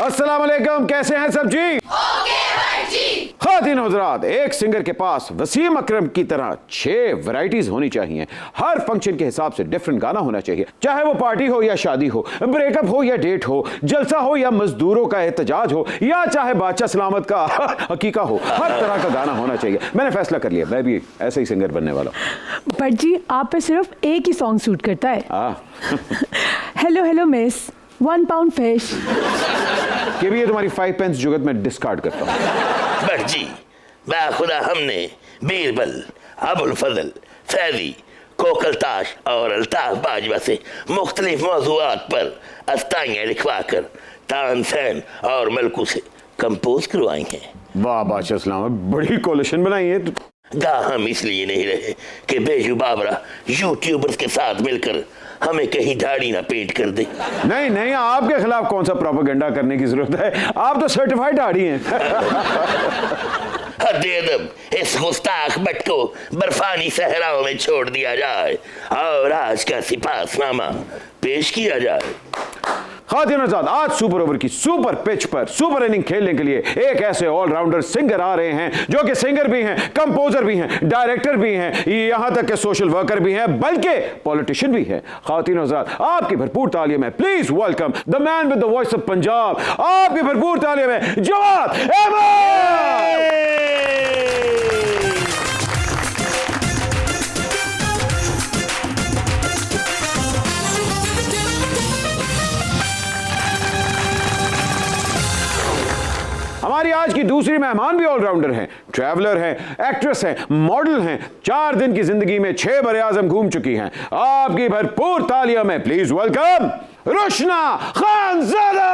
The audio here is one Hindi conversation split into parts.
अस्सलाम वालेकुम, कैसे हैं सब जी? ख़ातिन हज़रात, एक सिंगर के पास वसीम अकरम की तरह 6 वैरायटीज होनी चाहिए। हर फंक्शन के हिसाब से डिफरेंट गाना होना चाहिए, चाहे वो पार्टी हो या शादी हो, ब्रेकअप हो या डेट हो, जलसा हो या मजदूरों का एहतजाज हो, या चाहे बादशाह सलामत का हकीका हो, हर तरह का गाना होना चाहिए। मैंने फैसला कर लिया, मैं भी ऐसे ही सिंगर बनने वाला हूँ। बट जी, आप पे सिर्फ एक ही सॉन्ग सूट करता है। Hello hello miss, 1 pound fish. कि भी ये तुम्हारी 5 पेंस जुगत में डिस्कार्ड करता हूँ। बट जी, बाखुदा हमने बीरबल, अबुल फजल, फैजी, कोकलताश और अल्ताफ बाजवा से मुख्तलिफ मौज़ूआत पर अस्ताइयाँ लिखवा कर तानसेन और मलकू से कंपोज करवाई हैं। वाह बादशाह सलामत, बड़ी कोलिशन बनाई है। गा हम इसलिए नहीं रहे कि बेजू बाबरा यूट्यूबर्स के साथ मिलकर हमें कहीं दाढ़ी ना पेंट कर दे। नहीं नहीं, आपके खिलाफ कौन सा प्रोपेगेंडा करने की जरूरत है, आप तो सर्टिफाइड दाढ़ी हैं। अदब, इस गुस्ताख बट को बर्फानी सहराओं में छोड़ दिया जाए और आज का सिपाहनामा पेश किया जाए। ख़ातिन हज़रात, आज सुपर ओवर की सुपर पिच पर सुपर इनिंग खेलने के लिए एक ऐसे ऑलराउंडर सिंगर आ रहे हैं जो कि सिंगर भी हैं, कंपोजर भी हैं, डायरेक्टर भी हैं, यहां तक के सोशल वर्कर भी हैं, बल्कि पॉलिटिशियन भी हैं। ख़ातिन हज़रात, आपकी भरपूर तालियों में please welcome the man with the voice of Punjab. आपकी भरपूर तालियों में जवाद अहमद। हमारी आज की दूसरी मेहमान भी ऑलराउंडर हैं, ट्रैवलर हैं, एक्ट्रेस हैं, मॉडल हैं, 4 दिन की जिंदगी में 6 बरे-आज़म घूम चुकी हैं। आपकी भरपूर तालियों में प्लीज वेलकम रुशना खानज़ादा।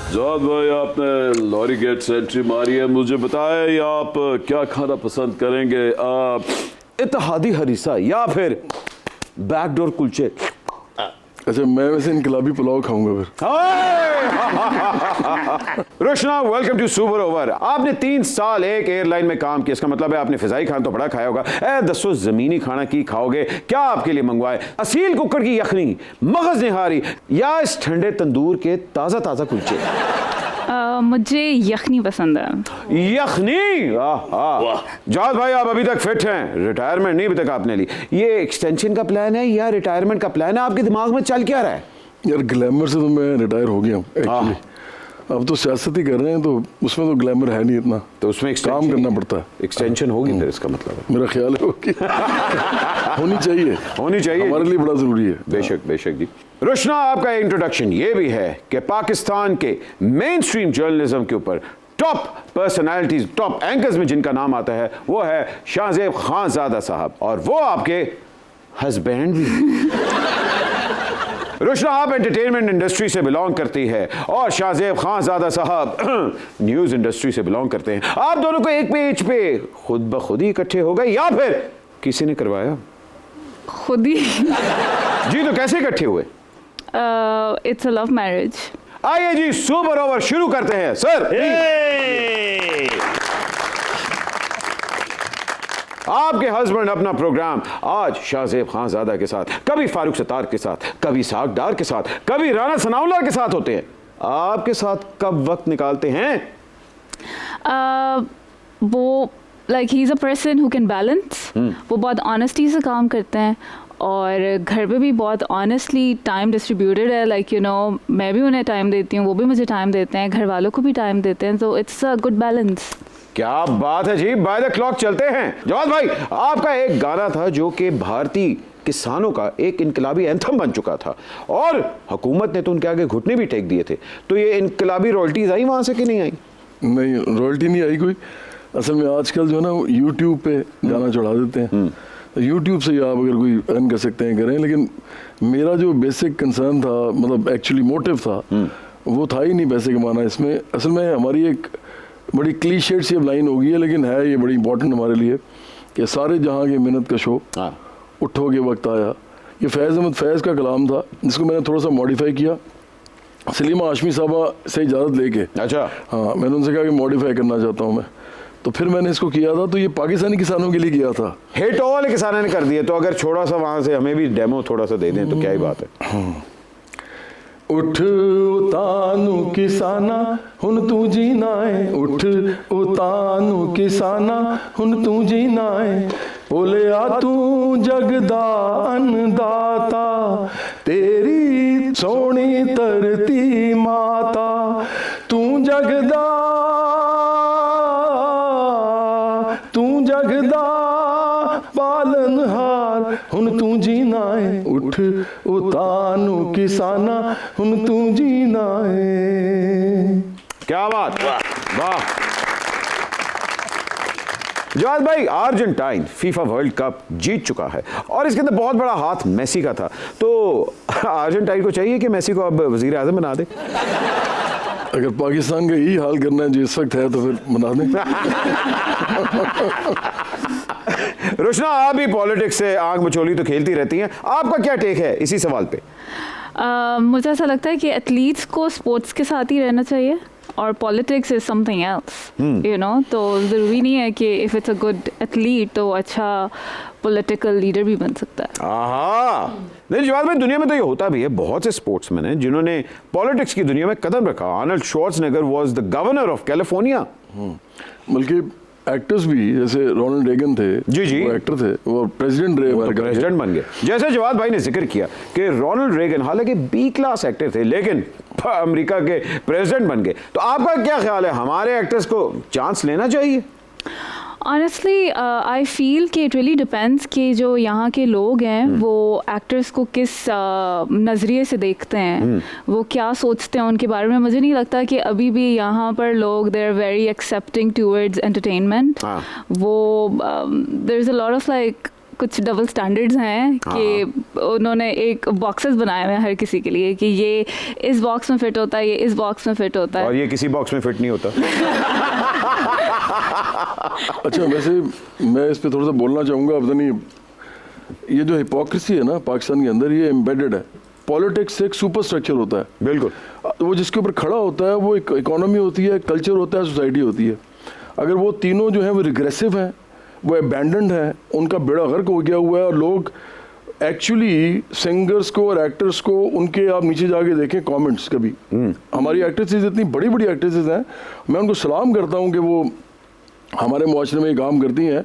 जाद भाई, आपने लॉरी गेट से एंट्री मारी है, मुझे बताएं आप क्या खाना पसंद करेंगे, इत्तेहादी हरीसा या फिर बैकडोर कुलचे? अच्छा, मैं वैसे इनकलाबी पुलाव खाऊंगा फिर। Rushna, welcome to super over. आपने 3 साल एक एयरलाइन में काम किया, इसका मतलब है आपने फिजाई खाना तो बड़ा खाया होगा। दसो जमीनी खाना की खाओगे? क्या आपके लिए मंगवाए, असील कुकर की यखनी, मगज निहारी या इस ठंडे तंदूर के ताज़ा ताज़ा कुलचे? मुझे यखनी पसंद है। यखनी? जाद भाई, आप अभी तक फिट हैं, रिटायरमेंट नहीं अभी तक आपने ली। ये एक्सटेंशन का प्लान है या रिटायरमेंट का प्लान है? आपके दिमाग में चल क्या रहा है? यार, ग्लैमर से तो मैं रिटायर हो गया हूँ एक्चुअली। अब तो सियासत ही कर रहे हैं, तो उसमें तो ग्लैमर है नहीं इतना, तो उसमें काम करना पड़ता है। एक्सटेंशन होगी फिर, इसका मतलब है। मेरा ख्याल है होगी। होनी चाहिए, होनी चाहिए, हमारे लिए बड़ा जरूरी है। बेशक बेशक जी। रुशना, आपका इंट्रोडक्शन ये भी है कि पाकिस्तान के मेन स्ट्रीम जर्नलिज्म के ऊपर टॉप पर्सनालिटीज, टॉप एंकर्स में जिनका नाम आता है वो है शाहजेब खानज़ादा साहब, और वो आपके हस्बैंड भी। रुशना, आप एंटरटेनमेंट इंडस्ट्री से बिलोंग करती है और शाहजेब खानज़ादा साहब न्यूज इंडस्ट्री से बिलोंग करते हैं। आप दोनों को एक पेज पे खुद ब खुद ही इकट्ठे हो गए या फिर किसी ने करवाया? खुद ही। जी, तो कैसे इकट्ठे हुए? It's a love marriage. आइए जी, सुपर ओवर शुरू करते हैं। सर, आपके हस्बैंड अपना प्रोग्राम आज शाहजेब खानज़ादा के साथ, कभी फारूक सत्तार के साथ, कभी सागडार के साथ, कभी राना सनाउल्लाह के साथ होते हैं। आपके साथ कब वक्त निकालते हैं? वो like he is a person who can balance. वो बहुत ऑनेस्टी से काम करते हैं और घर पे भी बहुत ऑनेस्टली टाइम डिस्ट्रीब्यूटेड है। लाइक यू नो, मैं भी उन्हें टाइम देती हूँ, वो भी मुझे टाइम देते हैं, घर वालों को भी टाइम देते हैं, तो इट्स अ गुड बैलेंस। क्या बात है जी, बाय द क्लॉक चलते हैं। जवाद भाई, आपका एक गाना था जो कि भारतीय किसानों का एक इनकलाबी एंथम बन चुका था और हुकूमत ने तो उनके आगे घुटने भी टेक दिए थे, तो ये इनकलाबी रॉयल्टीज आई वहां से कि नहीं आई? नहीं, रॉयल्टी नहीं आई कोई। असल में आजकल जो है ना, यूट्यूब पे गाना चढ़ा देते हैं, तो यूट्यूब से आप अगर कोई अर्न कर सकते हैं करें, लेकिन मेरा जो बेसिक कंसर्न था, मतलब एक्चुअली मोटिव था, वो था ही नहीं पैसे कमाना इसमें। असल में हमारी एक बड़ी क्लीशेड सी लाइन हो गई है, लेकिन है ये बड़ी इंपॉर्टेंट हमारे लिए कि सारे जहाँ की मेहनत का शो, उठोगे वक्त आया। ये फैज़ अहमद फैज़ का कलाम था, जिसको मैंने थोड़ा सा मॉडिफाई किया सलीमा हाशमी साहबा से इजाज़त लेके। अच्छा। हाँ, मैंने उनसे कहा कि मॉडिफाई करना चाहता हूँ मैं, तो फिर मैंने इसको किया था, तो ये पाकिस्तानी किसानों के लिए किया था। हिट ऑल किसानों ने कर दिए, तो अगर छोटा सा वहां से हमें भी डेमो थोड़ा सा दे दें तो क्या ही बात है। उठ उतानू किसाना हुन तू जीना है, उठ उतानू किसाना हुन तू जीना है, बोलिया तू जगदा अन्नदाता, तेरी सोनी धरती माता, तू जगदा पालनहार हुन तू जीना है, उठ उतानू किसाना हुन तू जीना है। क्या बात, वाह। जवाद भाई, अर्जेंटाइन फीफा वर्ल्ड कप जीत चुका है और इसके अंदर बहुत बड़ा हाथ मेसी का था, तो अर्जेंटाइन को चाहिए कि मेसी को अब वजीर आजम बना दे। अगर पाकिस्तान का यही हाल करना है जो इस वक्त है तो फिर बना दें। रोशना, आप भी पॉलिटिक्स से आंख मचोली तो खेलती रहती हैं, आपका क्या टेक है इसी सवाल पे? मुझे ऐसा लगता है कि एथलीट्स को स्पोर्ट्स के साथ ही रहना चाहिए और politics is something else, you know. तो ज़रूरी नहीं है कि if it's a good athlete तो अच्छा पॉलिटिकल लीडर भी बन सकता है। आहा, नहीं जवाब भाई, दुनिया में तो ये होता भी है, बहुत से स्पोर्ट्समैन हैं जिन्होंने पॉलिटिक्स की दुनिया में कदम रखा। Arnold Schwarzenegger was the governor of California. बल्कि एक्टर्स भी, जैसे रोनाल्ड रेगन थे, जी वो एक्टर थे, वो प्रेसिडेंट रहे, तो प्रेसिडेंट बन गए। जैसे जवाद भाई ने जिक्र किया कि रोनाल्ड रेगन हालांकि बी क्लास एक्टर थे लेकिन अमेरिका के प्रेसिडेंट बन गए। तो आपका क्या ख्याल है, हमारे एक्टर्स को चांस लेना चाहिए? ऑनेस्टली आई फील कि इट रियली डिपेंड्स कि जो यहाँ के लोग हैं वो एक्टर्स को किस नज़रिए से देखते हैं, वो क्या सोचते हैं उनके बारे में। मुझे नहीं लगता कि अभी भी यहाँ पर लोग they are very excepting towards entertainment. वो there is a lot of like कुछ डबल स्टैंडर्ड्स हैं कि उन्होंने एक बॉक्सेस बनाए हुए हैं हर किसी के लिए कि ये इस बॉक्स में फिट होता है, ये इस बॉक्स में फिट होता है और ये किसी बॉक्स में फिट नहीं होता। अच्छा, वैसे मैं इस पे थोड़ा सा बोलना चाहूँगा। अब नहीं, ये जो हिपोक्रेसी है ना पाकिस्तान के अंदर, ये एम्बेडेड है। पॉलिटिक्स एक सुपर स्ट्रक्चर होता है, बिल्कुल, वो जिसके ऊपर खड़ा होता है वो एक इकोनॉमी होती है, कल्चर होता है, सोसाइटी होती है। अगर वो तीनों जो है वो रिग्रेसिव हैं, वो अबैंडन्ड है, उनका बेड़ा गर्क हो गया हुआ है, और लोग एक्चुअली सिंगर्स को और एक्टर्स को उनके, आप नीचे जाके देखें कमेंट्स कभी, हमारी एक्ट्रेसेस इतनी बड़ी बड़ी एक्ट्रेसेस हैं, मैं उनको सलाम करता हूँ कि वो हमारे मुआशरे में ये काम करती हैं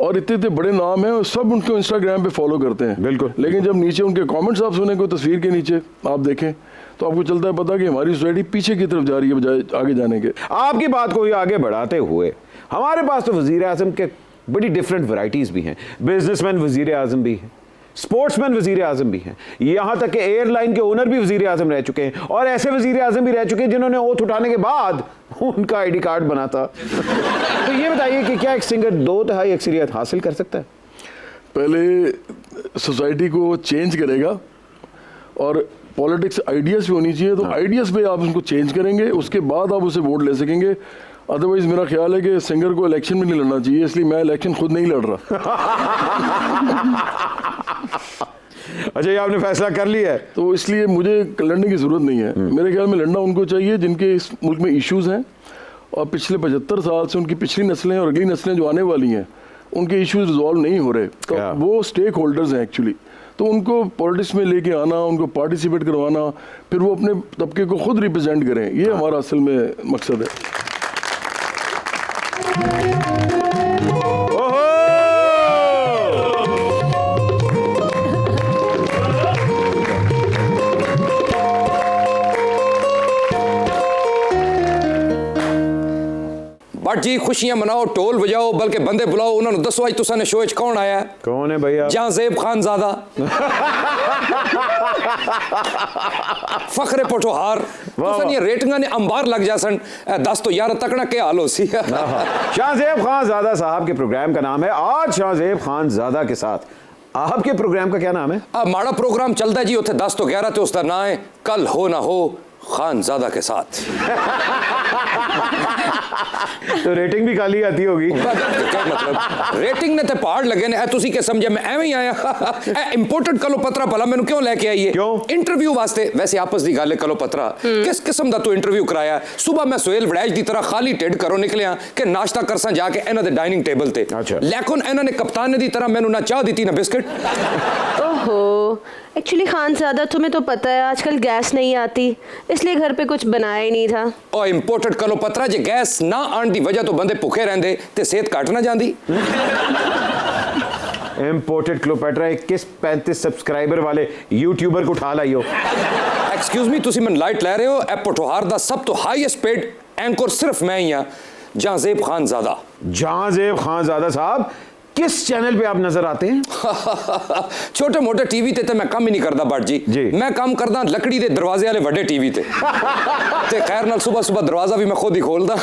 और इतने इतने बड़े नाम हैं और सब उनको इंस्टाग्राम पे फॉलो करते हैं। बिल्कुल। लेकिन जब नीचे उनके कमेंट्स आप सुने, कोई तस्वीर के नीचे आप देखें तो आपको चलता है पता कि हमारी सोसाइटी पीछे की तरफ जा रही है बजाय आगे जाने के। आपकी बात को ही आगे बढ़ाते हुए, हमारे पास तो वजीर आजम के बड़ी डिफरेंट वैरायटीज भी हैं। बिजनेसमैन वजीर आजम भी हैं, स्पोर्ट्समैन वजीर आजम भी हैं, यहाँ तक कि एयरलाइन के ओनर भी वजीर आजम रह चुके हैं, और ऐसे वजीर आजम भी रह चुके हैं जिन्होंने ओथ उठाने के बाद उनका आईडी कार्ड बना था। तो ये बताइए कि क्या एक सिंगर 2/3 अक्सरियत हासिल कर सकता है? पहले सोसाइटी को चेंज करेगा और पॉलिटिक्स आइडियाज़ भी होनी चाहिए, तो आइडियाज़ पे आप उनको चेंज करेंगे, उसके बाद आप उसे वोट ले सकेंगे। अदरवाइज मेरा ख्याल है कि सिंगर को इलेक्शन में नहीं लड़ना चाहिए, इसलिए मैं इलेक्शन खुद नहीं लड़ रहा। अच्छा, ये आपने फैसला कर लिया है? तो इसलिए मुझे लड़ने की ज़रूरत नहीं है। मेरे ख्याल में लड़ना उनको चाहिए जिनके इस मुल्क में इश्यूज़ हैं और पिछले 75 साल से उनकी पिछली नस्लें और अगली नस्लें जो आने वाली हैं उनके इश्यूज़ रिजॉल्व नहीं हो रहे, तो वो स्टेक होल्डर्स हैं एक्चुअली। तो उनको पॉलिटिक्स में लेके आना, उनको पार्टिसिपेट करवाना, फिर वो अपने तबके को खुद रिप्रेजेंट करें, ये हमारा असल में मकसद है। बट जी खुशियां मनाओ, ढोल बजाओ, बल्कि बंदे बुलाओ, उन्होंने दसो अज तुसा ने शो च कौन आया? कौन है भैया? जहांजेब खानजादा, फखरे पोठोहार, तुसन ये रेटिंगां ने अंबार लग जासन। दस तो यार तकड़ा के हाल हो सी। शाहजेब खानजादा साहब के प्रोग्राम का नाम है आज शाहजेब खानजादा के साथ। आपके प्रोग्राम का क्या नाम है? माड़ा प्रोग्राम चलता है जी, उथे 10 तो 11 उसका ना है कल हो ना हो खानजादा के साथ। तो रेटिंग भी काली आती होगी। क्या मतलब रेटिंग ने ते पहाड़ लगे ने ਤੁਸੀਂ ਕੀ ਸਮਝਿਆ मैं ਐਵੇਂ ਹੀ ਆਇਆ ਇਹ ਇੰਪੋਰਟਡ ਕਲੋ ਪਤਰਾ ਭਲਾ ਮੈਨੂੰ ਕਿਉਂ ਲੈ ਕੇ ਆਈ ਹੈ ਕਿਉਂ? ਇੰਟਰਵਿਊ ਵਾਸਤੇ ਵੈਸੇ ਆਪਸ ਦੀ ਗੱਲ ਹੈ ਕਲੋ ਪਤਰਾ ਕਿਸ ਕਿਸਮ ਦਾ ਤੂੰ ਇੰਟਰਵਿਊ ਕਰਾਇਆ ਸਵੇਰ ਮੈਂ ਸੋਹੇਲ ਵੜੈਜ ਦੀ ਤਰ੍ਹਾਂ ਖਾਲੀ ਢਿੱਡ ਘਰੋਂ ਨਿਕਲਿਆ ਕਿ ਨਾਸ਼ਤਾ ਕਰਸਾਂ ਜਾ ਕੇ ਇਹਨਾਂ ਦੇ ਡਾਈਨਿੰਗ ਟੇਬਲ ਤੇ ਅੱਛਾ। ਲੇਕਿਨ ਇਹਨਾਂ ਨੇ ਕਪਤਾਨ ਦੀ ਤਰ੍ਹਾਂ ਮੈਨੂੰ ਨਾ ਚਾਹ ਦਿੱਤੀ ਨਾ ਬਿਸਕਟ ओहो एक्चुअली खानज़ादा तुम्हें तो पता है आजकल गैस नहीं आती इसलिए घर पे कुछ बनाया ही नहीं था। ਉਹ ਇੰਪੋਰਟਡ ਕਲੋ ਪਤਰਾ ਜੇ ਗੈਸ ਨਾ ਆਉਣ ਦੀ ਵਜ੍ਹਾ ਤੋਂ ਬੰਦੇ ਭੁੱਖੇ ਰਹਿੰਦੇ ਤੇ ਸਿਹਤ ਘਟ ਨਾ ਜਾਂਦੀ इम्पोर्टेड क्लोपेट्रा 21-35 सब्सक्राइबर वाले यूट्यूबर को उठा लाइयो। ਐਕਸਕਿਊਜ਼ ਮੀ ਤੁਸੀਂ ਮੈਨੂੰ ਲਾਈਟ ਲੈ ਰਹੇ ਹੋ ਇਹ ਪਟੋਹਾਰ ਦਾ ਸਭ ਤੋਂ ਹਾਈਐਸਟ ਪੇਡ ਐਂਕਰ ਸਿਰਫ ਮੈਂ ਹੀ ਹਾਂ ਜਹਾਂਜ਼ੇਬ ਖਾਨਜ਼ਾਦਾ जहांजेब खानजादा साहब किस चैनल पे आप नजर आते हैं? ਛੋਟੇ ਮੋਟੇ ਟੀਵੀ ਤੇ ਮੈਂ ਕੰਮ ਹੀ ਨਹੀਂ ਕਰਦਾ ਬੱਟ ਜੀ। ਜੀ ਮੈਂ ਕੰਮ ਕਰਦਾ ਲੱਕੜੀ ਦੇ ਦਰਵਾਜ਼ੇ ਵਾਲੇ ਵੱਡੇ ਟੀਵੀ ਤੇ ਤੇ ਖੈਰ ਨਾਲ ਸਵੇਰ ਦਰਵਾਜ਼ਾ ਵੀ ਮੈਂ ਖੁਦ ਹੀ ਖੋਲਦਾ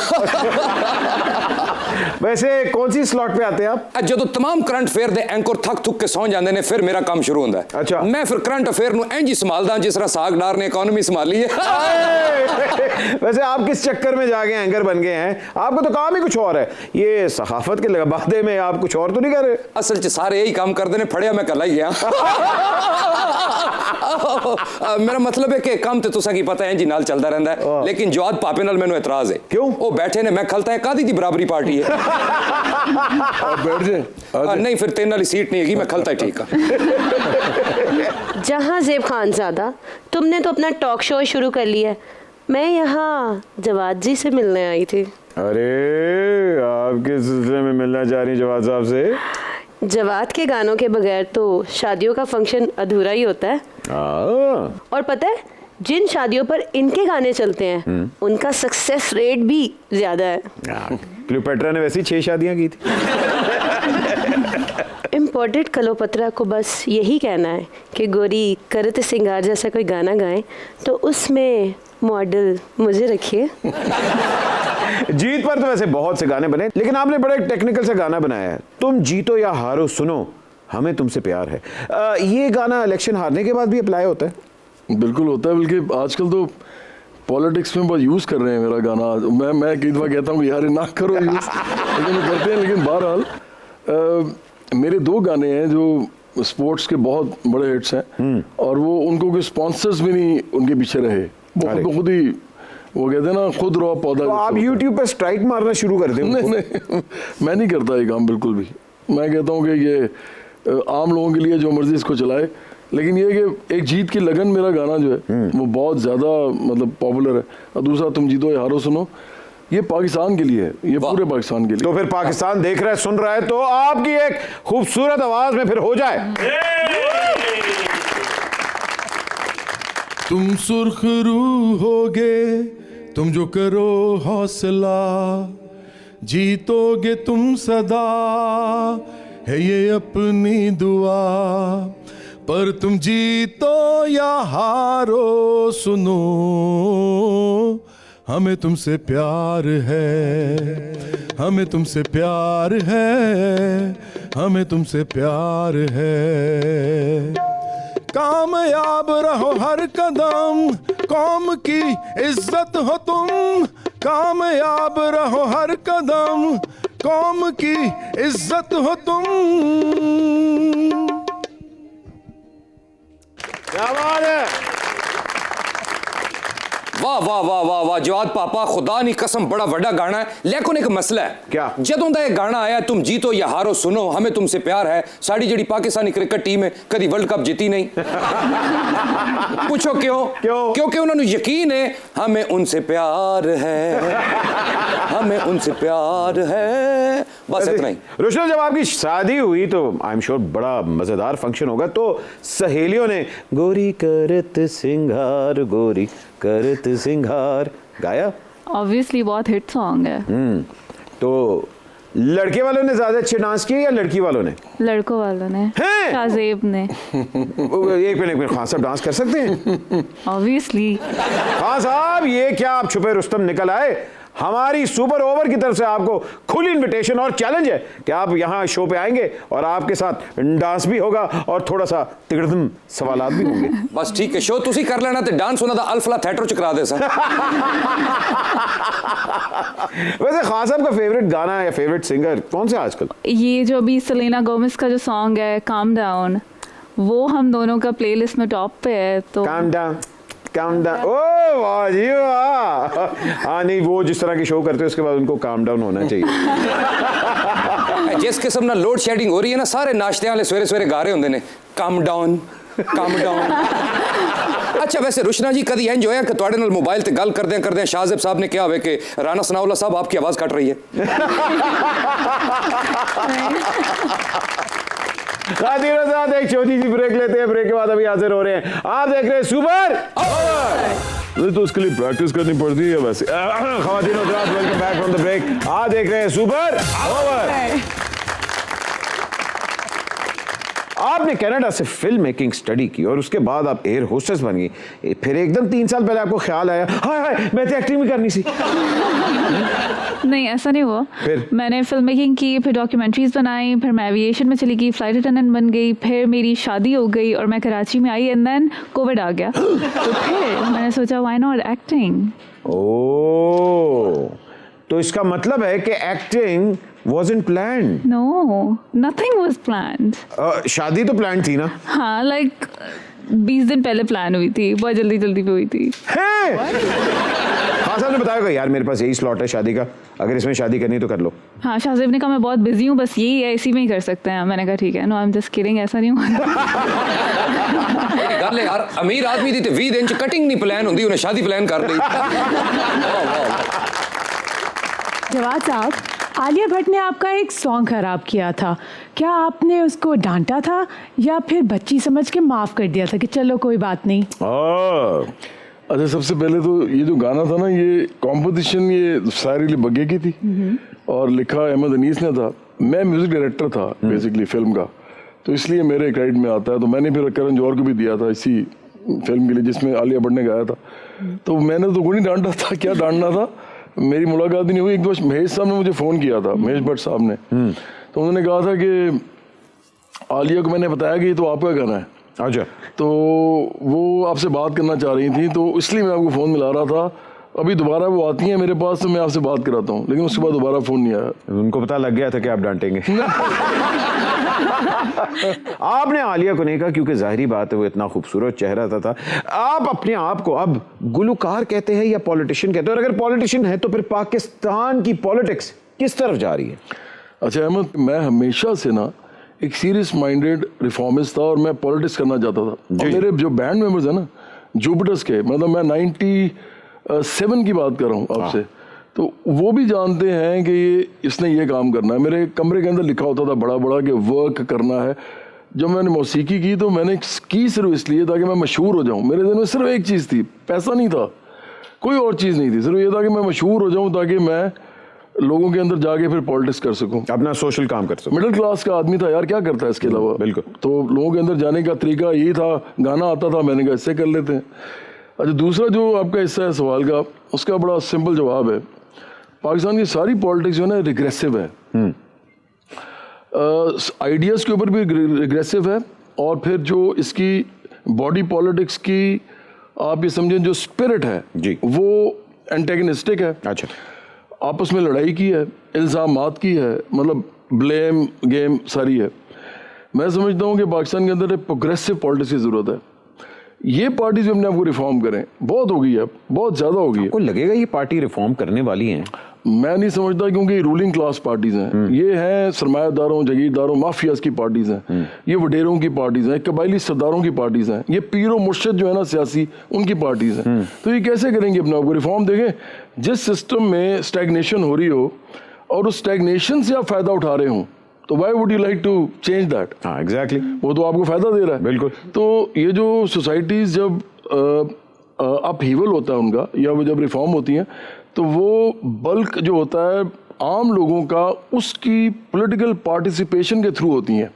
वैसे कौन सी स्लॉट पे आते हैं आप? ਜਦੋਂ तमाम ਕਰੰਟ ਅਫੇਅਰ ਦੇ ਐਂਕਰ ਥੱਕ ਕੇ ਸੌਂ ਜਾਂਦੇ ਨੇ ਫਿਰ ਮੇਰਾ ਕੰਮ ਸ਼ੁਰੂ ਹੁੰਦਾ ਹੈ ਅੱਛਾ। ਮੈਂ ਫਿਰ ਕਰੰਟ ਅਫੇਅਰ ਨੂੰ ਇੰਜ ਹੀ ਸੰਭਾਲਦਾ ਜਿਸ ਤਰ੍ਹਾਂ ਸਾਗਦਾਰ ਨੇ ਇਕਨੋਮੀ ਸੰਭਾਲੀ ਹੈ वैसे आप किस चक्कर में जाके एंकर बन गए हैं? आपका तो काम ही कुछ और है। ये सखाफत के लबादे में आप कुछ और तो नहीं कर रहे? ਅਸਲ 'ਚ ਸਾਰੇ ਇਹੀ ਕੰਮ ਕਰਦੇ ਨੇ ਫੜਿਆ ਮੈਂ ਕੱਲਾ ਹੀ ਗਿਆ ਮੇਰਾ ਮਤਲਬ ਹੈ ਕਿ ਕੰਮ ਤੇ ਤੁਸੀਂ ਕੀ ਪਤਾ ਇੰਜ ਹੀ ਨਾਲ ਚੱਲਦਾ ਰਹਿੰਦਾ ਹੈ ਲੇਕਿਨ ਜਵਾਦ ਪਾਪੇ ਨਾਲ ਮੈਨੂੰ ਇਤਰਾਜ਼ ਹੈ ਕਿਉਂ? ਉਹ ਬੈਠੇ ਨੇ ਮੈਂ ਖਲਤਾ ਹੈ ਕਾਦੀ ਦੀ ਬਰਾਬਰੀ ਪਾਰਟੀ ਹੈ आप बैठ जाए नहीं फिर तेरे वाली सीट नहीं हैगी मैं खलता ही ठीक है जहांज़ेब खानज़ादा तुमने तो अपना टॉक शो शुरू कर लिया है मैं यहाँ जवाद जी से मिलने आई थी। अरे आप किस सिलसिले में मिलना चाह रही जवाद साहब से? जवाद के गानों के बगैर तो शादियों का फंक्शन अधूरा ही होता है और पता है जिन शादियों पर इनके गाने चलते हैं उनका सक्सेस रेट भी ज्यादा है। क्लियोपेट्रा ने वैसी 6 शादियां की थी। इम्पोर्टेड कलोपत्रा को बस यही कहना है कि गोरी करत सिंगार जैसा कोई गाना गाएं तो उसमें मॉडल मुझे रखिए। जीत पर तो वैसे बहुत से गाने बने लेकिन आपने बड़ा टेक्निकल से गाना बनाया है, तुम जीतो या हारो सुनो हमें तुमसे प्यार है। ये गाना इलेक्शन हारने के बाद भी अप्लाई होता है? बिल्कुल होता है, बल्कि आजकल तो पॉलिटिक्स में बहुत यूज़ कर रहे हैं मेरा गाना। मैं कई दफ़ा कहता हूँ कि यार ना करो यूज़ लेकिन वो करते हैं। लेकिन बहरहाल मेरे 2 गाने हैं जो स्पोर्ट्स के बहुत बड़े हिट्स हैं और वो उनको कोई स्पॉन्सर्स भी नहीं उनके पीछे रहे, वो खुद ही वो कहते हैं ना खुद रॉ पौधा। तो आप YouTube पे स्ट्राइक मारना शुरू कर दें? नहीं मैं नहीं करता ये काम बिल्कुल भी। मैं कहता हूँ कि ये आम लोगों के लिए जो मर्जी इसको चलाए, लेकिन ये कि एक जीत की लगन मेरा गाना जो है वो बहुत ज़्यादा मतलब पॉपुलर है। और दूसरा तुम जीतो या हारो सुनो ये पाकिस्तान के लिए है, ये पूरे पाकिस्तान के लिए। तो फिर पाकिस्तान देख रहा है सुन रहा है तो आपकी एक खूबसूरत आवाज में फिर हो जाए। तुम सुर्ख रूह होगे तुम जो करो हौसला जीतोगे तुम सदा है ये अपनी दुआ पर तुम जीतो या हारो सुनो हमें तुमसे प्यार है, हमें तुमसे प्यार है, हमें तुमसे प्यार है। कामयाब रहो हर कदम कौम की इज्जत हो तुम, कामयाब रहो हर कदम कौम की इज्जत हो तुम। क्या बात है। वाह वाह वाह वाह वाह जवाद पापा खुदा नी कसम बड़ा बड़ा गाना है लेकिन एक मसला है। क्या? जदों दा ये गाना आया तुम जीतो या हारो सुनो हमें तुमसे प्यार है साड़ी जड़ी पाकिस्तानी क्रिकेट टीम है कभी वर्ल्ड कप जीती नहीं। पूछो क्यों? क्योंकि उन्होंने यकीन है हमें उनसे प्यार है, हमें उनसे प्यार है, बस इतना ही। रोशन जब आपकी शादी हुई तो आई एम श्योर बड़ा मजेदार फंक्शन होगा, तो सहेलियों ने गोरी करत सिंगार गोरी करत सिंगार गाया? ऑब्वियसली बहुत हिट सॉन्ग है। तो लड़के वालों ने ज्यादा अच्छे डांस किए या लड़की वालों ने? लड़कों वालों ने, हैं? शाहजेब ने। एक मिनट खान साहब डांस कर सकते हैं? ऑब्वियसली। खान साहब ये क्या आप छुपे रुस्तम निकल आए? हमारी सुपर ओवर की तरफ से आपको खुली इनविटेशन और चैलेंज है कि आप यहाँ शो पे आएंगे और आपके साथ डांस भी होगा और थोड़ा सा तिगड़म सवालात भी होंगे। बस ठीक है शो तुसी कर लेना ते डांस होना दा अल्फला थिएटर च करा दे सा। वैसे खान साहब का फेवरेट गाना या फेवरेट सिंगर कौन सा आजकल? ये जो अभी सेलेना गोमेज का जो सॉन्ग है काम डाउन, वो हम दोनों का प्लेलिस्ट में टॉप पे है। तो काम डाउन ओ वाह जी वाह। हाँ नहीं, वो जिस तरह की शो करते हैं उसके बाद उनको काम डाउन होना चाहिए। जिस किस्म ना लोड शेडिंग हो रही है ना, सारे नाश्ते वाले सवेरे सवेरे गा रहे होंगे ने काम डाउन काम डाउन। अच्छा वैसे रुशना जी कभी इंज होया कि तुहाडे नाल मोबाइल ते गल करदे शाहजेब साहब ने कहा होवे कि राना सनाउल्लाह साहब आपकी आवाज कट रही है? खातिरों साथ एक छोटी सी ब्रेक लेते हैं, ब्रेक के बाद अभी हाजिर हो रहे हैं। आप देख रहे हैं सुपर ओवर। तो उसके लिए प्रैक्टिस करनी पड़ती है वैसे। खातिरों साथ welcome back from the break. आप देख रहे हैं सुपर ओवर। आपने कनाडा से फिल्म मेकिंग स्टडी की और उसके बाद आप एयर होस्टेस बन गई। फिर एकदम 3 साल पहले आपको ख्याल आया हाय हाय मैं तो एक्टिंग भी करनी सी। नहीं ऐसा नहीं हुआ। फिर? मैंने फिल्म मेकिंग की, फिर डॉक्यूमेंट्रीज बनाई, फिर मैं एविएशन में चली गई, फ्लाइट अटेंडेंट बन गई, फिर मेरी शादी हो गई और मैं कराची में आई एंड देन कोविड आ गया। तो फिर मैंने सोचा व्हाई नॉट एक्टिंग। ओह, तो इसका मतलब है कि acting wasn't planned. No, nothing was planned. शादी तो प्लान थी ना? हाँ लाइक 20 दिन पहले प्लान हुई थी, बहुत जल्दी जल्दी पे हुई थी। हाँ साहब ने बताया यार मेरे पास यही स्लॉट है शादी का, अगर इसमें शादी करनी तो कर लो। हाँ शाहजेब ने कहा मैं बहुत बिजी हूँ, बस यही है, इसी में ही कर सकते हैं। मैंने कहा ठीक है। No I am just kidding, ऐसा नहीं हुआ। गल है यार, अमीर आदमी दी ते 20 दिन च कटिंग नहीं प्लान होंदी, उन्हें शादी प्लान कर ली। जवाद साहब, आलिया भट्ट ने आपका एक सॉन्ग खराब किया था, क्या आपने उसको डांटा था या फिर बच्ची समझ के माफ कर दिया था कि चलो कोई बात नहीं? अच्छा सबसे पहले तो ये जो गाना था ना, ये कॉम्पोजिशन ये शायरी अली बग्गे की थी और लिखा अहमद अनीस ने था। मैं म्यूजिक डायरेक्टर था बेसिकली फिल्म का, तो इसलिए मेरे क्रेडिट में आता है। तो मैंने फिर करण जौहर को भी दिया था इसी फिल्म के लिए जिसमें आलिया भट्ट ने गाया था। तो मैंने तो कोई नहीं डांटा था, क्या डांटना था, मेरी मुलाकात ही नहीं हुई। एक दोस्त महेश साहब ने मुझे फ़ोन किया था, महेश भट्ट साहब ने, तो उन्होंने कहा था कि आलिया को मैंने बताया कि ये तो आपका गाना है। अच्छा, तो वो आपसे बात करना चाह रही थी, तो इसलिए मैं आपको फ़ोन मिला रहा था। अभी दोबारा वो आती हैं मेरे पास तो मैं आपसे बात कराता हूँ, लेकिन उसके बाद दोबारा फ़ोन नहीं आया। उनको पता लग गया था कि आप डांटेंगे। आपने आलिया को नहीं कहा क्योंकि जाहिरी बात है वो इतना खूबसूरत चेहरा था। आप अपने आप को अब गुलकार कहते हैं या पॉलिटिशियन कहते हैं, और अगर पॉलिटिशियन है तो फिर पाकिस्तान की पॉलिटिक्स किस तरफ जा रही है? अच्छा अहमद, मैं हमेशा से ना एक सीरियस माइंडेड रिफॉर्मिस्ट था और मैं पॉलिटिक्स करना चाहता था। और मेरे जो बैंड मेंबर्स हैं ना जुपिटर्स के, मतलब मैं 97 की बात कर रहा हूँ आपसे, तो वो भी जानते हैं कि इसने ये काम करना है। मेरे कमरे के अंदर लिखा होता था बड़ा बड़ा कि वर्क करना है। जब मैंने मौसीकी की तो मैंने की सिर्फ इसलिए ताकि मैं मशहूर हो जाऊँ। मेरे दिल में सिर्फ एक चीज़ थी, पैसा नहीं था, कोई और चीज़ नहीं थी, सिर्फ ये था कि मैं मशहूर हो जाऊँ ताकि मैं लोगों के अंदर जाके फिर पॉलिटिक्स कर सकूं, अपना सोशल काम कर सकूं। मिडिल क्लास का आदमी था यार, क्या करता है इसके अलावा। बिल्कुल। तो लोगों के अंदर जाने का तरीका यही था, गाना आता था, मैंने कहा इससे कर लेते हैं। अच्छा दूसरा जो आपका हिस्सा है सवाल का, उसका बड़ा सिंपल जवाब है, पाकिस्तान की सारी पॉलिटिक्स जो है ना रिग्रेसिव है। आइडियाज़ के ऊपर भी रिग्रेसिव है, और फिर जो इसकी बॉडी पॉलिटिक्स की आप ये समझें जो स्पिरिट है जी, वो एंटेगनिस्टिक है। अच्छा, आपस में लड़ाई की है, इल्ज़ामात की है, मतलब ब्लेम गेम सारी है। मैं समझता हूँ कि पाकिस्तान के अंदर एक प्रोग्रेसिव पॉलिटिक्स की ज़रूरत है। ये पार्टी जो हमने आपको रिफॉर्म करें बहुत हो गई है, बहुत ज़्यादा हो गई है। आपको लगेगा ये पार्टी रिफॉर्म करने वाली है? मैं नहीं समझता, क्योंकि रूलिंग क्लास पार्टीज हैं, ये हैं सरमायादारों जागीरदारों माफियाज की पार्टीज हैं, ये वडेरों की पार्टीज हैं, कबायली सरदारों की पार्टीज हैं, ये पीरो मुर्शिद जो है ना सियासी, उनकी पार्टीज हैं। तो ये कैसे करेंगे अपने आप को रिफॉर्म? देखें, जिस सिस्टम में स्टैग्नेशन हो रही हो और उस स्टैग्नेशन से आप फायदा उठा रहे हो, तो why would you like to change that? हाँ एग्जैक्टली, वो तो आपको फायदा दे रहा है। बिल्कुल। तो ये जो सोसाइटीज जब अपहीवल होता है उनका, या वो जब रिफॉर्म होती हैं, तो वो बल्क जो होता है आम लोगों का, उसकी पॉलिटिकल पार्टिसिपेशन के थ्रू होती हैं,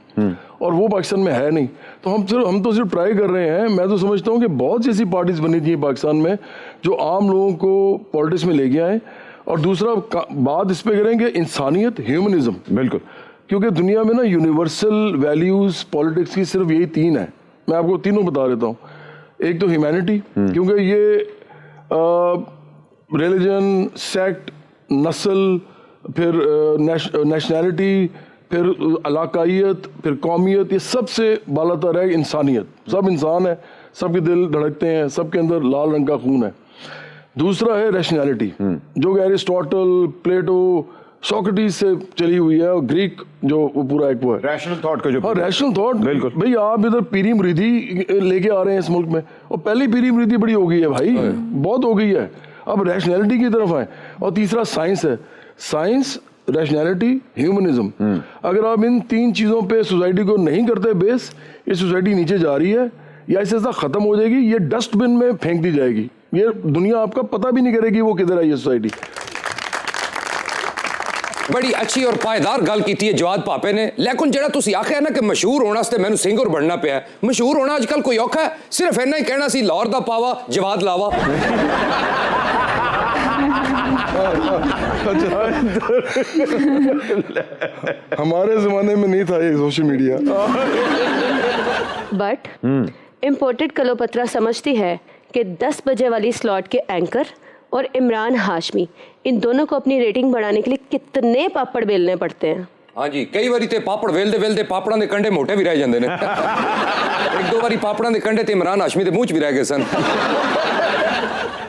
और वो पाकिस्तान में है नहीं। तो हम तो सिर्फ ट्राई कर रहे हैं। मैं तो समझता हूँ कि बहुत सी ऐसी पार्टीज बनी चाहिए पाकिस्तान में जो आम लोगों को पॉलिटिक्स में लेके आए। और दूसरा बात इस पर करें कि इंसानियत, ह्यूमनिज्म। बिल्कुल, क्योंकि दुनिया में ना यूनिवर्सल वैल्यूज़ पॉलिटिक्स की सिर्फ यही 3 है। मैं आपको तीनों बता देता हूँ। एक तो ह्यूमैनिटी, क्योंकि ये रिलीजन, सेक्ट नस्ल, फिर नेशनैलिटी, फिर इलाकाइयत, फिर कौमियत, ये सबसे बालातर है इंसानियत। सब इंसान है, सबके दिल धड़कते हैं, सबके अंदर लाल रंग का खून है। दूसरा है रैशनैलिटी, जो कि एरिस्टोटल, प्लेटो, सोक्रेटिस से चली हुई है, और ग्रीक जो वो पूरा एक वो है रैशनल थॉट का जो हाँ रैशनल थॉट। बिल्कुल भाई आप इधर पीरी मुरीदी लेके आ रहे हैं इस मुल्क में, और पहली पीरी मुरीदी बड़ी हो गई है भाई, बहुत हो गई है। अब रैशनैलिटी की तरफ आए। और तीसरा साइंस है, साइंस, रैशनैलिटी, ह्यूमनिज्म। अगर आप इन तीन चीज़ों पे सोसाइटी को नहीं करते बेस, ये सोसाइटी नीचे जा रही है या ऐसे ऐसा ख़त्म हो जाएगी, ये डस्टबिन में फेंक दी जाएगी। ये दुनिया आपका पता भी नहीं करेगी वो किधर आई है सोसाइटी। बड़ी अच्छी और पायदार गल की है जवाद पापे ने। लेकिन जरा तुसी आखिया ना कि मशहूर होने वास्ते मैनू सिंगर बनना पिया, मशहूर होना आजकल कोई औखा है? सिर्फ इन्ना ही कहना सी लाहौर दा पावा जवाद लावा। हमारे जमाने में नहीं था ये सोशल मीडिया। बट इम्पोर्टेड कलोपत्रा समझती है कि 10 बजे वाली स्लॉट के एंकर और इमरान हाशमी, इन दोनों को अपनी रेटिंग बढ़ाने के लिए कितने पापड़ बेलने पड़ते हैं। हाँ जी, कई बारी ते पापड़ वेलदे वेलदे पापड़ां दे कंडे मोटे भी रह जांदे ने। एक दो बारी पापड़ां दे कंडे ते इमरान हाशमी दे मुंह च भी रह गए सन।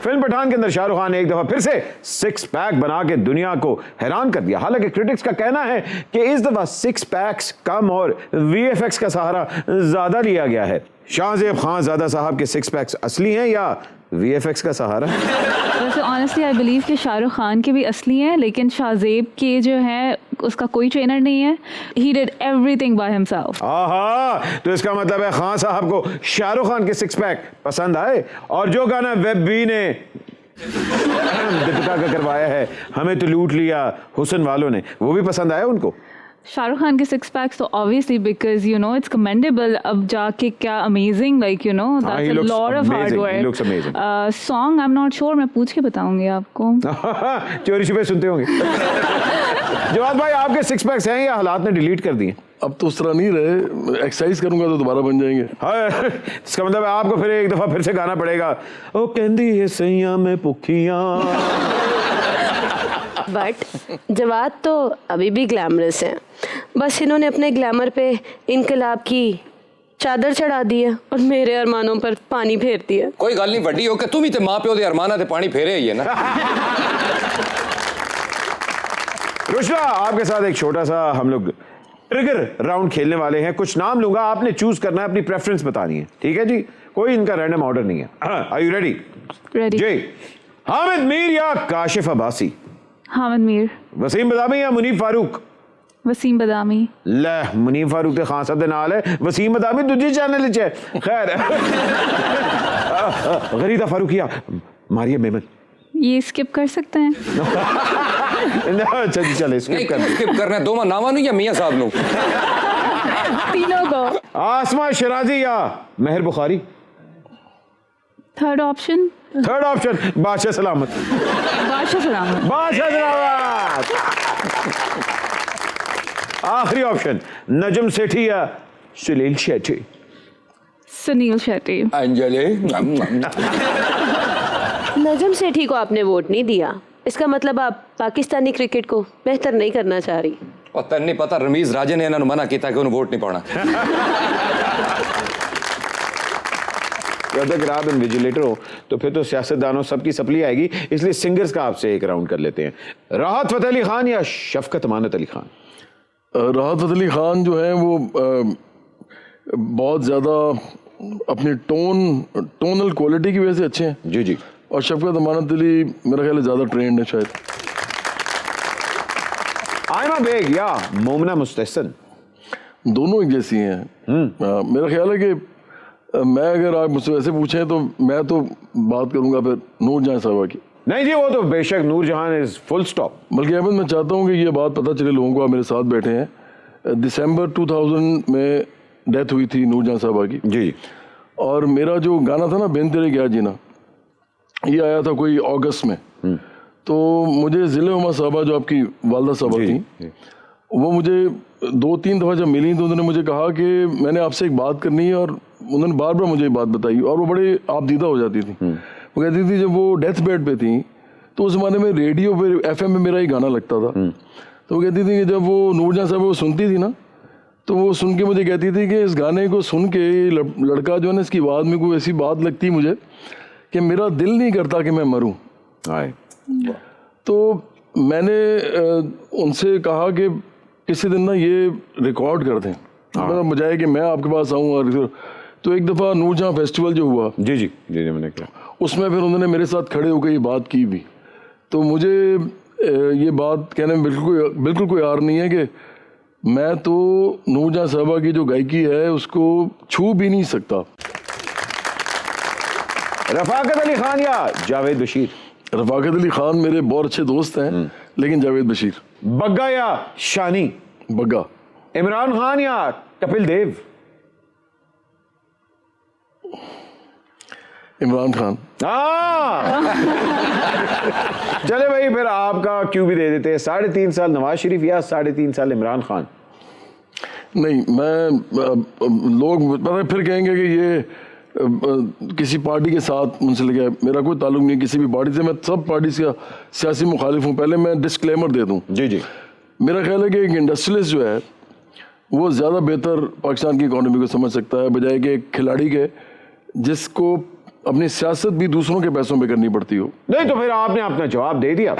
फिल्म पठान के अंदर शाहरुख खान ने एक दफा फिर से 6 पैक बना के दुनिया को हैरान कर दिया। हालांकि क्रिटिक्स का कहना है कि इस दफा 6 पैक्स कम और VFX का सहारा ज्यादा लिया गया है। शाहजेब खान ज़ादा साहब के 6 पैक्स असली हैं या VFX का सहारा? वैसे ऑनेस्टली आई बिलीव कि शाहरुख खान के भी असली हैं, लेकिन शाहजेब के जो है उसका कोई ट्रेनर नहीं है। He did everything by himself. आहा, तो इसका मतलब है खान साहब को शाहरुख खान के 6 पैक पसंद आए, और जो गाना वेब बी ने दीपिका का करवाया है, हमें तो लूट लिया हुसन वालों ने, वो भी पसंद आया उनको। शाहरुख खान के 6 पैक्स तो obviously because you know it's commendable. अब जाके क्या amazing, like you know that's a lot of hard work. Song I am not sure, मैं पूछ के बताऊंगी आपको। चोरी छुपे सुनते होंगे। जवाद भाई, आपके 6 पैक्स हैं या हालात ने डिलीट कर दिए? अब तो उस तरह नहीं रहे, एक्सरसाइज करूंगा तो दोबारा बन जाएंगे। हाँ, इसका मतलब है आपको फिर एक दफा फिर से गाना पड़ेगा, ओ कहंदी है सैया में पुखियां। बट जवाद तो अभी भी ग्लैमरस हैं, बस इन्होंने अपने ग्लैमर पे इनकलाब की चादर चढ़ा दी है और मेरे अरमानों पर पानी फेर दिया। कोई गल नहीं, वड्डी हो के तुम ही ते मां प्यो दे अरमाना ते पानी फेरे ही है ना। रुशना, आपके साथ एक छोटा सा हम लोग ट्रिगर राउंड खेलने वाले हैं। कुछ नाम लूंगा, आपने चूज करना है, अपनी प्रेफरेंस बतानी है, ठीक है जी? कोई इनका रैंडम ऑर्डर नहीं है। Are you ready? रेडी। जी, हामिद मीर या काशिफ अब्बासी? हामिद मीर। वसीम बदामी या मुनीफ फारूक? वसीम बदामी। ले, मुनीफ फारूक ते खान साहब दे नाल है, वसीम बदामी दूजे चैनल विच है। खैर, गरीदा फारूकिया, मारिया मेमन। ये स्किप कर सकते हैं? अच्छा जी, चले स्किप करना है। दोवां नावां नूं या मियां साहब नूं? तीनों को। आसमा शिराजी या Mehar Bukhari? Third option. Third option बादशाह सलामत। बादशाह सलामत। बादशाह सलामत। आखिरी ऑप्शन नजम सेठी या सुनील शेट्टी? सुनील शेट्टी। अंजलि। नजम सेठी को आपने वोट नहीं दिया, इसका मतलब आप पाकिस्तानी क्रिकेट को बेहतर नहीं करना चाह रही। और तैਨੂੰ नहीं पता रमीज राजे ने इन्होंने मना किया कि उन्हें वोट नहीं पाना। अगर आप इन्विजिलेटर हो तो फिर तो सियासतदानों सबकी सप्ली आएगी, इसलिए सिंगर्स का आपसे एक राउंड कर लेते हैं। राहत फतेह अली खान या शफकत अमानत अली खान? राहत फतेह अली खान जो है वो बहुत ज़्यादा अपनी टोनल क्वालिटी की वजह से अच्छे हैं। जी जी। और शफकत अमानत अली मेरा ख्याल है ज़्यादा ट्रेंड है शायद। आयमा बेग या मोमना मुस्तहसन? दोनों एक जैसी हैं। मेरा ख्याल है कि मैं अगर आप मुझसे ऐसे पूछें तो मैं तो बात करूंगा फिर नूरजहां साहबा की। नहीं जी, वो तो बेशक नूरजहां इज फुल स्टॉप। बल्कि अहमद, मैं चाहता हूं कि ये बात पता चले लोगों को, आप मेरे साथ बैठे हैं। दिसंबर 2000 में डेथ हुई थी नूरजहां साहबा की। जी। और मेरा जो गाना था ना, बिन तेरे क्या जीना, ये आया था कोई अगस्त में। तो मुझे ज़िले उमा साहबा जो आपकी वालदा साहबा थी, वो मुझे 2-3 दफ़ा जब मिली तो उन्होंने मुझे कहा कि मैंने आपसे एक बात करनी है, और उन्होंने बार बार मुझे बात बताई और वो बड़े आपदीदा हो जाती थी। वो कहती थी जब वो डेथ बेड पे थी तो उस ज़माने में रेडियो पे FM में मेरा ही गाना लगता था। तो वो कहती थी कि जब वो नूरजहां साहब वो सुनती थी ना, तो वो सुन के मुझे कहती थी कि इस गाने को सुन के ये लड़का जो है ना, इसकी आवाज़ में कोई ऐसी बात लगती मुझे कि मेरा दिल नहीं करता कि मैं मरूं। तो मैंने उनसे कहा कि किसी दिन ना ये रिकॉर्ड कर दें, मेरा बजाय कि मैं आपके पास आऊँ। और तो एक दफ़ा नूरजहां फेस्टिवल जो हुआ, जी मैंने किया, उसमें फिर उन्होंने मेरे साथ खड़े होकर ये बात की भी। तो मुझे ये बात कहने में बिल्कुल कोई यार नहीं है कि मैं तो नूरजहां साहबा की जो गायकी है उसको छू भी नहीं सकता। रफाकत अली खान या जावेद बशीर? रफाकत अली खान मेरे बहुत अच्छे दोस्त हैं, लेकिन जावेद बशीर। बग्गा या शानी? बग्गा। इमरान खान या कपिल देव? इमरान खान। चले भाई, फिर आपका क्यों भी दे देते हैं, 3.5 साल नवाज शरीफ या 3.5 साल इमरान खान? नहीं, मैं लोग पता है फिर कहेंगे कि ये किसी पार्टी के साथ मुंसलिक है। मेरा कोई ताल्लुक नहीं किसी भी पार्टी से, मैं सब पार्टी का सियासी मुखालिफ हूँ। पहले मैं डिस्क्लेमर दे दूँ। जी। मेरा ख्याल है कि एक इंडस्ट्रियलिस्ट जो है वो ज़्यादा बेहतर पाकिस्तान की इकॉनमी को समझ सकता है, बजाय कि एक खिलाड़ी के जिसको अपनी सियासत भी दूसरों के पैसों पे करनी पड़ती हो। नहीं तो फिर आपने अपना जवाब दे दिया।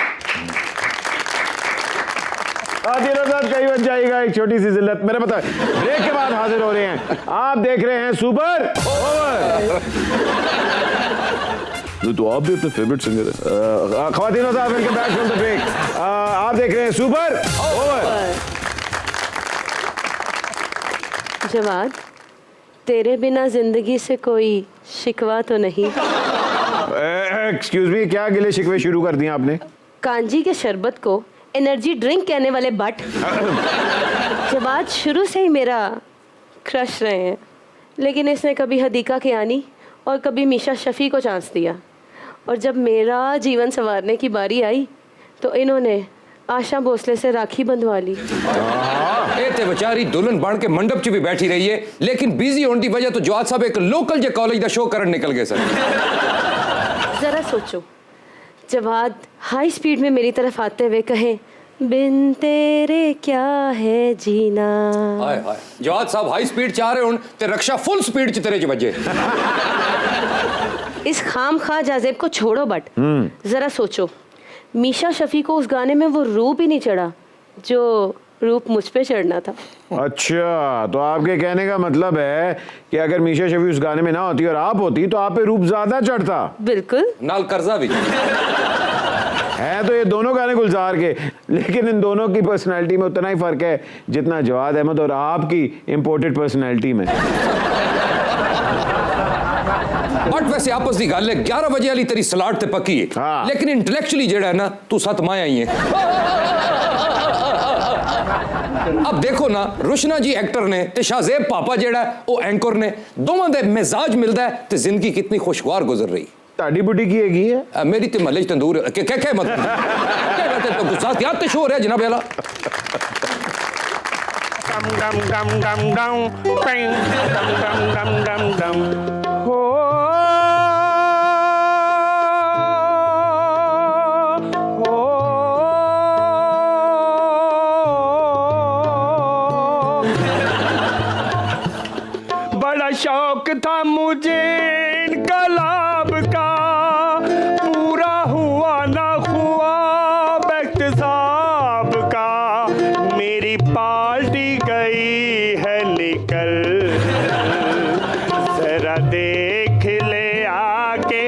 कहीं बच जाएगा, एक छोटी सी जिल्लत। मेरा पता है, ब्रेक के बाद हाजिर हो रहे हैं। आप देख रहे हैं सुपर ओवर। तो आप भी अपने फेवरेट सिंगर है। ख्वातीन और साहब, welcome back from the break. आप देख रहे हैं सुपर ओवर। जवाद, तेरे बिना जिंदगी से कोई शिकवा तो नहीं? एक्सक्यूज मी, क्या गिले शिकवे शुरू कर दिए आपने? कांजी के शरबत को एनर्जी ड्रिंक कहने वाले बट जवाद शुरू से ही मेरा क्रश रहे हैं, लेकिन इसने कभी हदीका कियानी और कभी मीशा शफी को चांस दिया, और जब मेरा जीवन संवारने की बारी आई तो इन्होंने आशा भोसले से राखी बंधवा ली। ते बेचारी दुल्हन बन के मंडप च भी बैठी रही है, लेकिन बिजी होने की वजह तो जवाद साहब एक लोकल जे कॉलेज का शो करन निकल गए सर। जरा सोचो, जवाद हाई स्पीड में मेरी तरफ आते हुए कहें, बिन तेरे क्या है जीना। हाय हाय, जवाद साहब हाई स्पीड चाह रहे हो ते रक्षा फुल स्पीड च तेरे च बजे। इस खाम खा जाजेब को छोड़ो बट जरा सोचो, मीशा शफी को उस गाने में वो रूप ही नहीं चढ़ा जो रूप मुझ पे चढ़ना था। अच्छा, तो आपके कहने का मतलब है कि अगर मीशा शफी उस गाने में ना होती और आप होती तो आप पे रूप ज्यादा चढ़ता? बिल्कुल, नाल कर्जा भी है। तो ये दोनों गाने गुलजार के, लेकिन इन दोनों की पर्सनैलिटी में उतना ही फर्क है जितना जवाद अहमद और आपकी इंपोर्टेड पर्सनैलिटी में। बट वैसे आपस की गल है, 11 बजे वाली तेरी सलाड ते पक्की है। हाँ। लेकिन इंटेलेक्चुअली जेड़ा है ना, तू 7 माया ही है। अब देखो ना, रुशना जी एक्टर ने ते शाहजेब पापा जेड़ा है वो एंकर ने, दोवां दे मिजाज मिलदा है ते जिंदगी कितनी खुशगवार गुजर रही। ताड़ी बुढ़ी की हैगी है मेरी ते महल्ले च तंदूर क्या मतलब तो गुस्सा याद ते शोर है जनाब वाला। डम डम डम डम पें डम डम डम डम हो बड़ा शौक था मुझे इनकलाब का, पूरा हुआ ना ख्वाब इख्तिसाब का, मेरी पार्टी गई है निकल, जरा देख ले आके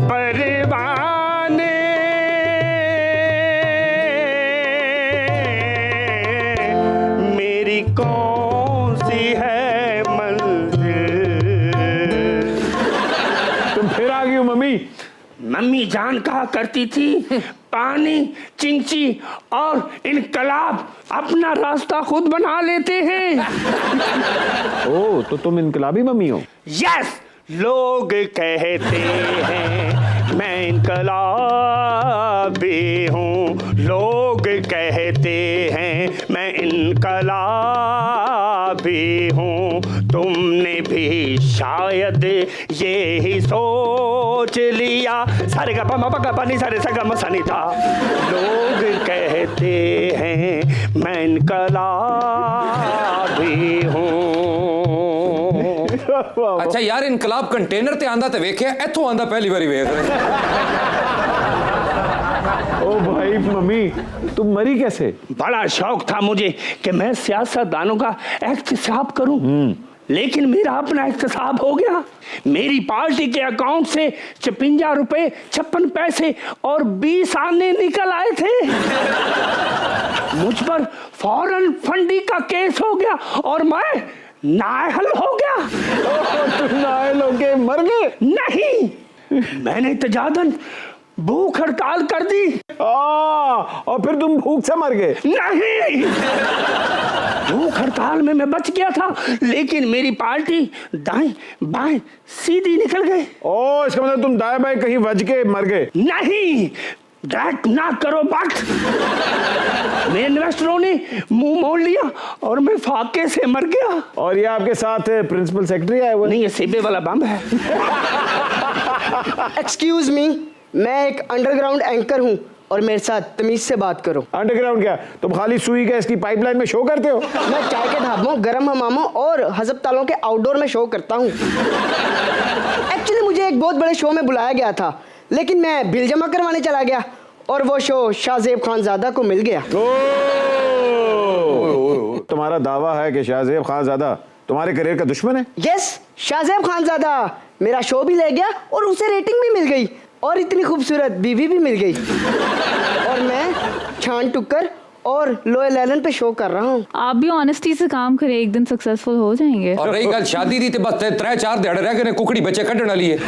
परवाने, मेरी कौन सी है मंजिल। तुम फिर आ गई हो मम्मी। मम्मी जान कहा करती थी, पानी, चिंची और इनकलाब अपना रास्ता खुद बना लेते हैं। ओ, तो तुम इनकलाबी मम्मी हो? यस, लोग कहते हैं मैं इनकलाबी हूँ, लोग कहते हैं मैं इनकलाबी भी हूँ, तुमने भी शायद ये ही सोच लिया। सारे का पानी सारे सा गा सा नी धा। लोग कहते हैं मैं इनकलाबी हूँ। अच्छा यार इनकलाब कंटेनर ते आंदा ते वेख्या, इथों आंदा पहली बारी वेख रहे। ओ भाई मम्मी, तुम मरी कैसे? बड़ा शौक था मुझे कि मैं सियासतदानों का एहतसाब करूं, लेकिन मेरा अपना एहतसाब हो गया। मेरी पार्टी के अकाउंट से 56 रुपए 56 पैसे और 20 आने निकल आए थे। मुझ पर फॉरेन फंडिंग का केस हो गया और मैं नाअहल हो गया। तुम नाअहल होके मर गए? नहीं, मैंने तजादन भूख हड़ताल कर दी। और फिर तुम भूख से मर गए? नहीं, भूख हड़ताल में मैं बच गया था, लेकिन मेरी पार्टी दाएं बाएं सीधी निकल गए। ओ, इसका मतलब तुम दाएं बाएं कहीं बच के मर गए? नहीं, दैट ना करो बट मेरे इन्वेस्टरों ने मुंह मोड़ लिया और मैं फाके से मर गया। और ये आपके साथ प्रिंसिपल सेक्रेटरी आए हुए? नहीं, ये सेबे वाला बम है। एक्सक्यूज मी, मैं एक अंडरग्राउंड एंकर हूँ और मेरे साथ तमीज से बात करो। अंडरग्राउंड क्या? तुम खाली सुई गैस की पाइपलाइन में शो करते हो? मैं चाय के ढाबों, गरम हमामों और हस्पतालों के आउटडोर में शो करता हूँ। एक्चुअली मुझे एक बहुत बड़े शो में बुलाया गया था, लेकिन मैं बिल जमा करवाने चला गया और वो शो शाहजेब खानजादा को मिल गया। तुम्हारा दावा है कि शाहजेब खानजादा तुम्हारे करियर का दुश्मन है? यस, शाहजेब खानजादा मेरा शो भी ले गया और उसे रेटिंग भी मिल गई और इतनी खूबसूरत बीवी भी मिल गई। और मैं छान टुक्कर और लोयल एलन पे शो कर रहा हूँ। आप भी ऑनेस्टी से काम करें, एक दिन सक्सेसफुल हो जाएंगे। और रही गल शादी दी, बस 3-4 दिहाड़े रह गए, कुकड़ी बच्चे कढ़ने वाली है।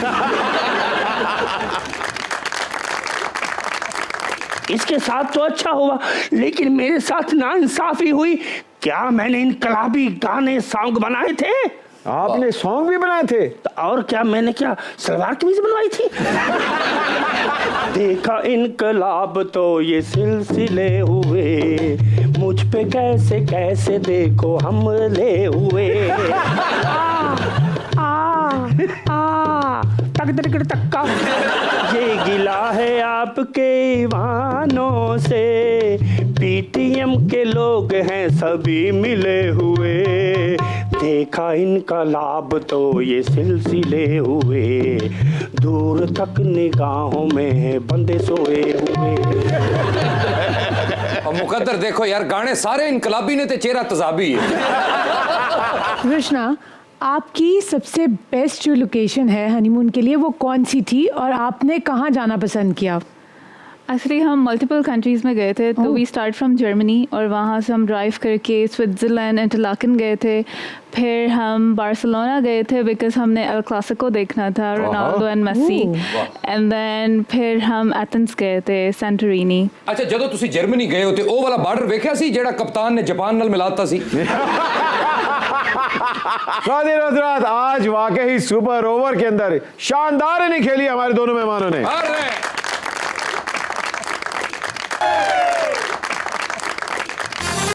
इसके साथ तो अच्छा हुआ, लेकिन मेरे साथ नाइंसाफी हुई। क्या मैंने इनकलाबी गाने सॉन्ग बनाए थे? आपने सॉन्ग भी बनाए थे? और क्या, मैंने क्या सलवार कमीज बनवाई थी? देखा इनकलाब तो ये सिलसिले हुए, मुझ पे कैसे कैसे देखो हमले हुए। तक तक तक्का, ये गिला है आपके ईवानों से, पीटीएम के लोग हैं सभी मिले हुए। देखा इनका लाभ तो ये सिलसिले हुए, दूर तक निगाहों में बंदे सोए हुए। और मुकद्दर देखो यार, गाने सारे इनकलाबी ने ते चेहरा तजाबी है। कृष्णा, आपकी सबसे बेस्ट जो लोकेशन है हनीमून के लिए वो कौन सी थी और आपने कहाँ जाना पसंद किया? एक्चुअली हम मल्टीपल कंट्रीज़ में गए थे, तो वी स्टार्ट फ्रॉम जर्मनी और वहाँ से हम ड्राइव करके स्विट्ज़रलैंड, इंटरलाकन गए थे। फिर हम बार्सिलोना गए थे बिकॉज हमने एल क्लासिको देखना था, Ronaldo and Messi. And then फिर हम एथेंस गए थे, सेंटोरिनी। अच्छा, जदों तुसी जर्मनी गए हो ते ओ वाला बार्डर वेख्या सी जेड़ा कप्तान ने जापान नाल मिलाता सी? आज वाकई सुपर ओवर के अंदर शानदार इनिंग खेली हमारे दोनों मेहमानों ने।